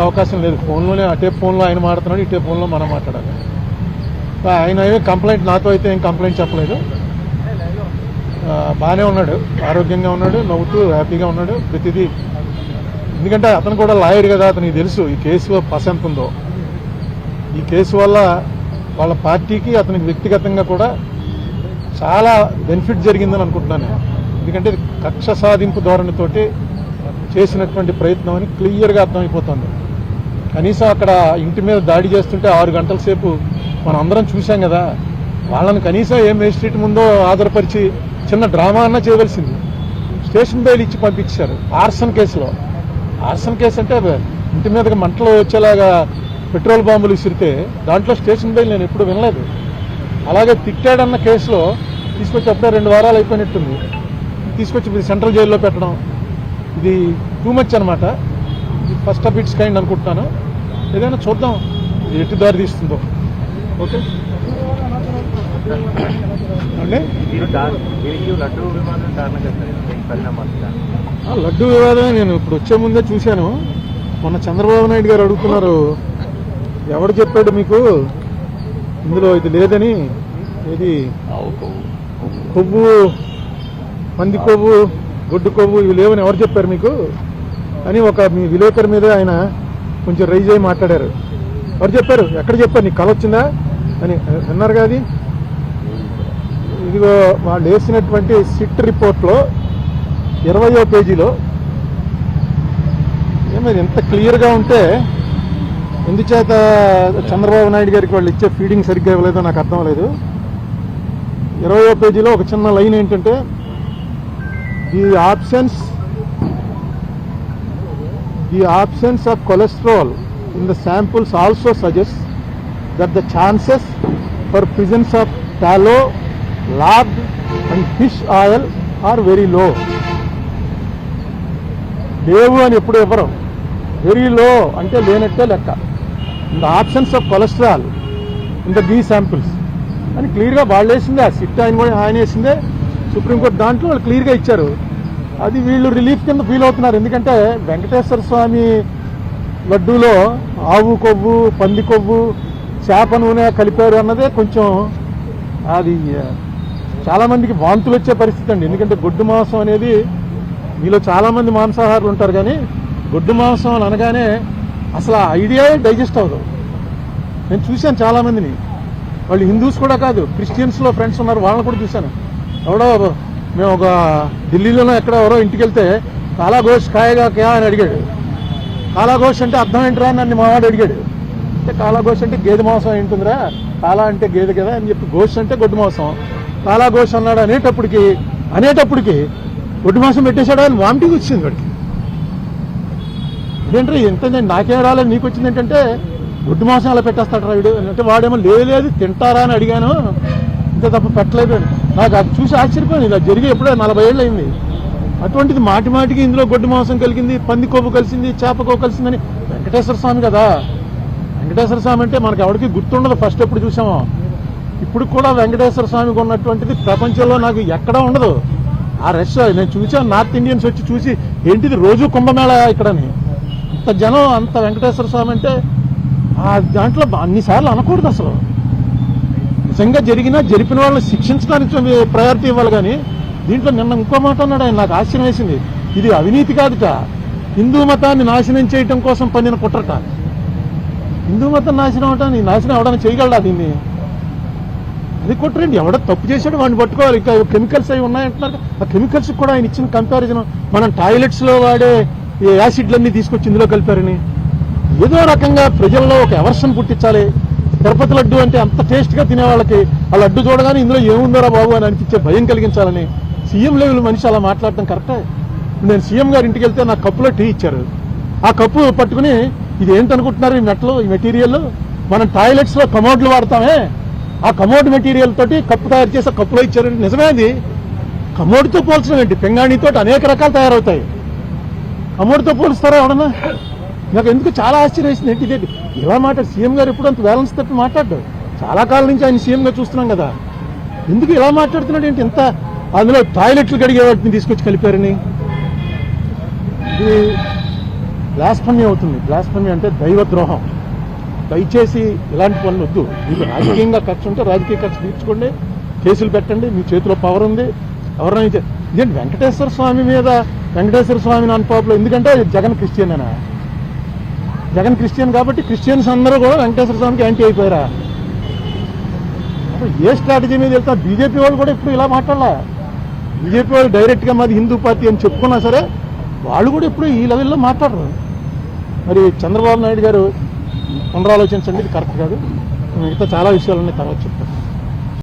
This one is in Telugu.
అవకాశం లేదు. ఫోన్లోనే అటే ఫోన్లో ఆయన మాట్లాడుతున్నాడు, ఇటే ఫోన్లో మనం మాట్లాడాలి. ఆయన కంప్లైంట్ నాతో అయితే ఏం కంప్లైంట్ చెప్పలేదు. బాగానే ఉన్నాడు, ఆరోగ్యంగా ఉన్నాడు, నవ్వుతూ హ్యాపీగా ఉన్నాడు ప్రతిదీ. ఎందుకంటే అతను కూడా లాయర్ కదా, అతనికి తెలుసు ఈ కేసు పస ఎంత ఉందో. ఈ కేసు వల్ల వాళ్ళ పార్టీకి అతనికి వ్యక్తిగతంగా కూడా చాలా బెనిఫిట్ జరిగిందని అనుకుంటున్నాను. ఎందుకంటే కక్ష సాధింపు ధోరణితోటి చేసినటువంటి ప్రయత్నం అని క్లియర్గా అర్థమైపోతుంది. కనీసం అక్కడ ఇంటి మీద దాడి చేస్తుంటే 6 గంటల సేపు మనం అందరం చూసాం కదా. వాళ్ళని కనీసం ఏ మేజిస్ట్రేట్ ముందో ఆధారపరిచి చిన్న డ్రామా అన్నా చేయవలసింది. స్టేషన్ బెయిల్ ఇచ్చి పంపించారు ఆర్సన్ కేసులో. ఆర్సన్ కేసు అంటే ఇంటి మీదకి మంటలు వచ్చేలాగా పెట్రోల్ బాంబులు విసిరితే దాంట్లో స్టేషన్ బెయిల్ నేను ఎప్పుడు వినలేదు. అలాగే తిట్టాడన్న కేసులో తీసుకొచ్చి అప్పుడే 2 వారాలు అయిపోయినట్టుంది, తీసుకొచ్చి సెంట్రల్ జైల్లో పెట్టడం ఇది టూ మచ్ అనమాట. ఇది ఫస్ట్ ఆఫ్ ఇట్స్ కైండ్ అనుకుంటున్నాను. ఏదైనా చూద్దాం ఎటు దారి తీస్తుందో. ఓకే లడ్డూ వివాదమే నేను ఇప్పుడు వచ్చే ముందే చూశాను. మొన్న చంద్రబాబు నాయుడు గారు అడుగుతున్నారు, ఎవడు చెప్పాడు మీకు ఇందులో ఇది లేదని, ఇది కొవ్వు, పంది కొవ్వు, గొడ్డు కొవ్వు ఇవి లేవని ఎవరు చెప్పారు మీకు అని ఒక మీ విలేకరు మీద ఆయన కొంచెం రైజ్ అయ్యి మాట్లాడారు. ఎవరు చెప్పారు, ఎక్కడ చెప్పారు, నీకు కళ వచ్చిందా అని అన్నారు కదా. ఇదిగో వాళ్ళు వేసినటువంటి సిట్ రిపోర్ట్లో 20వ పేజీలో ఏమైంది ఎంత క్లియర్గా ఉంటే ఎందుచేత చంద్రబాబు నాయుడు గారికి వాళ్ళు ఇచ్చే ఫీడింగ్ సరిగ్గా ఇవ్వలేదో నాకు అర్థం లేదు. 20వ పేజీలో ఒక చిన్న లైన్ ఏంటంటే, the absence of cholesterol in the samples also suggests that the chances for presence of tallow, lard and fish oil are very low. లేవు అని ఎప్పుడు ఇవ్వరు, వెరీ లో అంటే లేనట్టే లెక్క. In the absence of cholesterol in the ghee samples అని క్లియర్గా వాళ్ళు వేసిందే. ఆ సిట్ ఆయన వేసిందే, సుప్రీంకోర్టు దాంట్లో వాళ్ళు క్లియర్గా ఇచ్చారు. అది వీళ్ళు రిలీఫ్ కింద ఫీల్ అవుతున్నారు. ఎందుకంటే వెంకటేశ్వర స్వామి లడ్డూలో ఆవు కొవ్వు, పంది కొవ్వు, చేప నూనె కలిపారు అన్నదే కొంచెం అది చాలామందికి వాంతులు వచ్చే పరిస్థితి అండి. ఎందుకంటే గొడ్డు మాంసం అనేది మీలో చాలామంది మాంసాహారులు ఉంటారు, కానీ గొడ్డు మాంసం అని అనగానే అసలు ఆ ఐడియా డైజెస్ట్ అవ్వదు. నేను చూశాను చాలామందిని, వాళ్ళు హిందూస్ కూడా కాదు, క్రిస్టియన్స్లో ఫ్రెండ్స్ ఉన్నారు, వాళ్ళని కూడా చూశాను. ఎవడో మేము ఒక ఢిల్లీలోనో ఎక్కడ ఎవరో ఇంటికి వెళ్తే కాలాఘోష్ కాయగా క్యా అని అడిగాడు. కాలాఘోష్ అంటే అర్థం ఏంటిరా అని నన్ను మావాడు అడిగాడు. అంటే కాలాఘోష్ అంటే గేదె మాంసం ఏంటుందిరా, కాలా అంటే గేదె కదా అని చెప్పి, ఘోష్ అంటే గొడ్డు మాంసం, కాలాఘోష్ అన్నాడు. అనేటప్పటికి గొడ్డు మాంసం పెట్టేశాడు అని వామిటింగ్ వచ్చింది వాడికి. ఇదేంటి ఎంత నాకేం రాలేదు నీకు వచ్చింది ఏంటంటే గొడ్డు మాంసం అలా పెట్టేస్తాడు రాయుడు అంటే, వాడేమో లేదు తింటారా అని అడిగాను, ఇంత తప్ప పెట్టలేదు. నాకు అది చూసి ఆశ్చర్యపోయింది. ఇలా జరిగి ఎప్పుడో 40 ఏళ్ళు అయింది. అటువంటిది మాటికి ఇందులో గొడ్డు మాంసం కలిగింది, పంది కొవ్వు కలిసింది, చేప కొవ్వు కలిసిందని. వెంకటేశ్వర స్వామి కదా, వెంకటేశ్వర స్వామి అంటే మనకి ఎవరికి గుర్తుండదు. ఫస్ట్ ఎప్పుడు చూసామో ఇప్పుడు కూడా వెంకటేశ్వర స్వామికి ఉన్నటువంటిది ప్రపంచంలో నాకు ఎక్కడా ఉండదు. ఆ రష్ నేను చూసాను, నార్త్ ఇండియన్స్ వచ్చి చూసి ఏంటిది రోజు కుంభమేళ ఇక్కడని. అంత జనం, అంత వెంకటేశ్వర స్వామి అంటే ఆ దాంట్లో అన్నిసార్లు అనకూడదు అసలు. నిజంగా జరిపిన వాళ్ళని శిక్షించడానికి ప్రయారిటీ ఇవ్వాలి. కానీ దీంట్లో నిన్న ఇంకో మాట అన్నాడు ఆయన, నాకు ఆశ్చర్యం వేసింది. ఇది అవినీతి కాదుట, హిందూ మతాన్ని నాశనం చేయటం కోసం పన్నిన కుట్రట. హిందూ మతం నాశనం అవటాన్ని నాశనం అవడానికి చేయగలడా దీన్ని? అది కుట్రండి. ఎవడో తప్పు చేశాడు వాడిని పట్టుకోవాలి. ఇంకా కెమికల్స్ అవి ఉన్నాయంటున్నారు. ఆ కెమికల్స్ కూడా ఆయన ఇచ్చిన కంపారిజన్, మనం టాయిలెట్స్లో వాడే యాసిడ్లన్నీ తీసుకొచ్చి ఇందులో కలిపారని ఏదో రకంగా ప్రజల్లో ఒక ఎవర్షన్ పుట్టించాలి. తిరుపతి లడ్డు అంటే అంత టేస్ట్గా తినేవాళ్ళకి ఆ లడ్డు చూడగానే ఇందులో ఏముందోరా బాబు అని అనిపించే భయం కలిగించాలని సీఎం లెవెల్ మనిషి అలా మాట్లాడటం కరెక్టే. నేను సీఎం గారి ఇంటికి వెళ్తే నాకు కప్పులో టీ ఇచ్చారు. ఆ కప్పు పట్టుకుని ఇది ఏంటనుకుంటున్నారు ఈ మెట్లు, ఈ మెటీరియల్ మనం టాయిలెట్స్లో కమోడ్లు వాడతామే, ఆ కమోడ్ మెటీరియల్ తోటి కప్పు తయారు చేసి కప్పులో ఇచ్చారు. నిజమే, అది కమోడ్తో పోల్చడం ఏంటి? పెంగాణితో అనేక రకాలు తయారవుతాయి, కమోడ్తో పోలుస్తారా ఎవడన్నా? నాకు ఎందుకు చాలా ఆశ్చర్యం వేసింది. ఏంటి ఇదేంటి ఇలా మాట్లాడు? సీఎం గారు ఎప్పుడు అంత బ్యాలెన్స్ తప్పి మాట్లాడ్డాడు. చాలా కాలం నుంచి ఆయన సీఎంగా చూస్తున్నాం కదా, ఎందుకు ఇలా మాట్లాడుతున్నాడు ఏంటి? ఎంత అందులో టాయిలెట్లు కడిగే వాటిని తీసుకొచ్చి కలిపారని. బ్లాస్ఫమీ అవుతుంది. బ్లాస్ఫమీ అంటే దైవద్రోహం. దయచేసి ఇలాంటి పనులు వద్దు. మీకు రాజకీయంగా ఖర్చు ఉంటే రాజకీయ ఖర్చు తీర్చుకోండి, కేసులు పెట్టండి, మీ చేతిలో పవర్ ఉంది. ఎవరైనా ఇదేంటి వెంకటేశ్వర స్వామి మీద వెంకటేశ్వర స్వామిని అన్పాపులర్ ఎందుకంటే జగన్ క్రిస్టియన్ అనా? జగన్ క్రిస్టియన్ కాబట్టి క్రిస్టియన్స్ అందరూ కూడా వెంకటేశ్వర స్వామికి యాంటీ అయిపోయారా? అసలు ఏ స్ట్రాటజీ మీద వెళ్తా? బీజేపీ వాళ్ళు కూడా ఇప్పుడు ఇలా మాట్లాడాల. బీజేపీ వాళ్ళు డైరెక్ట్గా మాది హిందూ పార్టీ అని చెప్పుకున్నా సరే వాళ్ళు కూడా ఇప్పుడు ఈ లెవెల్లో మాట్లాడరు. మరి చంద్రబాబు నాయుడు గారు పునరాలోచించండి, ఇది కరెక్ట్ కాదు. మిగతా చాలా విషయాలు ఉన్నాయి, తర్వాత చెప్తాను.